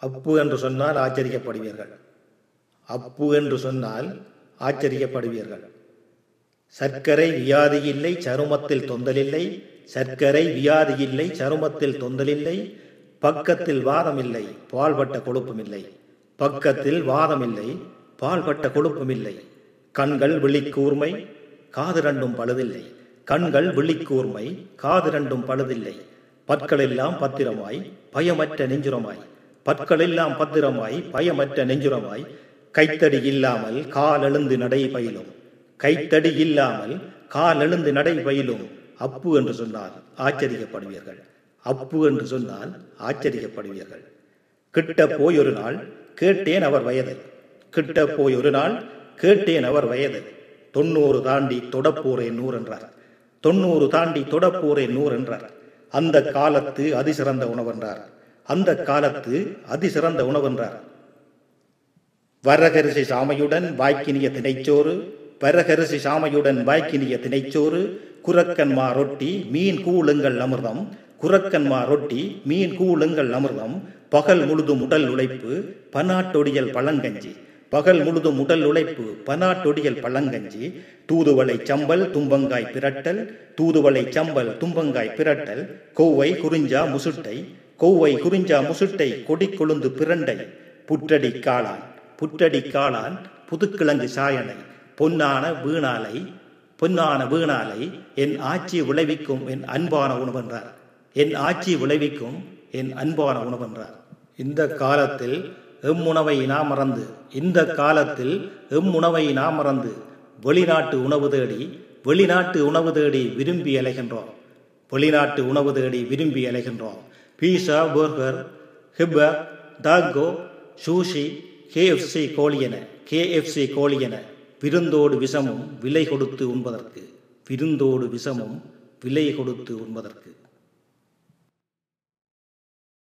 அப்பு என்று சொன்னால் ஆச்சரியப்படுவீர்கள். அப்பு என்று சொன்னால் ஆச்சரியப்படுவீர்கள். சர்க்கரை வியாதி இல்லை, சருமத்தில் தொந்தலில்லை. சர்க்கரை வியாதி இல்லை, சருமத்தில் தொந்தலில்லை. பக்கத்தில் வாதம் இல்லை, பால்பட்ட கொழுப்பும் இல்லை. பக்கத்தில் வாதம் இல்லை, பால்பட்ட கொழுப்பும் இல்லை. கண்கள் விழிக்கூர்மை, காது ரெண்டும் பழுதில்லை. கண்கள் விழிக்கூர்மை, காது ரெண்டும் பழுதில்லை. பற்களெல்லாம் பத்திரமாய், பயமற்ற நெஞ்சுரமாய். பற்களெல்லாம் பத்திரமாய், பயமற்ற நெஞ்சுரமாய். கைத்தடி இல்லாமல் கால் எழுந்து நடை பயிலும். கைத்தடி இல்லாமல் கால் எழுந்து நடை பயிலும். அப்பு என்று சொன்னால் ஆச்சரியப்படுவீர்கள். அப்பு என்று சொன்னால் ஆச்சரியப்படுவீர்கள். கிட்ட போய் ஒரு நாள் கேட்டேன் அவர் வயது. கிட்ட போய் ஒரு நாள் கேட்டேன் அவர் வயது. 90 தாண்டி தொடப்போரேன் 100 என்றார். 90 தாண்டி தொடப்போரேன் 100 என்றார். அந்த காலத்து அதிசிறந்த உணவென்றார். அந்த காலத்து அதிசிறந்த உணவென்றார். வரகரிசி சாமையுடன் வாய்க்கினிய திணைச்சோறு. வரகரிசி சாமையுடன் வாய்க்கினிய திணைச்சோறு. குரக்கன்மா ரொட்டி மீன் கூழுங்கள் அமிர்தம். குரக்கன்மா ரொட்டி மீன் கூழுங்கள் அமிர்தம். பகல் முழுதும் உடல் உழைப்பு பனாட்டொடியல் பழங்கஞ்சி. பகல் முழுதும் உடல் உழைப்பு பனாட்டொடியல் பழங்கஞ்சி. தூதுவளை சம்பல் தும்பங்காய் பிரட்டல். தூதுவளை சம்பல் தும்பங்காய் பிரட்டல். கொவ்வை குறிஞ்சா முசுட்டை. கொவ்வை குறிஞ்சா முசுட்டை. கொடி கொழுந்து பிரண்டை. புற்றடி காளான். புற்றடி காளான் புதுக்கிழங்கு சாயனை. பொன்னான வீணாலை. பொன்னான வீணாலை என் ஆட்சி விளைவிக்கும் என் அன்பான உணவென்றார். என் ஆட்சி விளைவிக்கும் என் அன்பான உணவென்றார். இந்த காலத்தில் எம்முணவை நாம் மறந்து, இந்த காலத்தில் எம்முணவை நாம் மறந்து வெளிநாட்டு உணவு தேடி, வெளிநாட்டு உணவு தேடி விரும்பி அலைகின்றோம். வெளிநாட்டு உணவு தேடி விரும்பி அலைகின்றோம். பீஸா, பர்கர், ஹிப்பர், டாகோ, சூஷி, KFC கோழியென, KFC கோழியென விருந்தோடு விஷமும் விலை கொடுத்து உண்பதற்கு. விருந்தோடு விஷமும் விலை கொடுத்து உண்பதற்கு.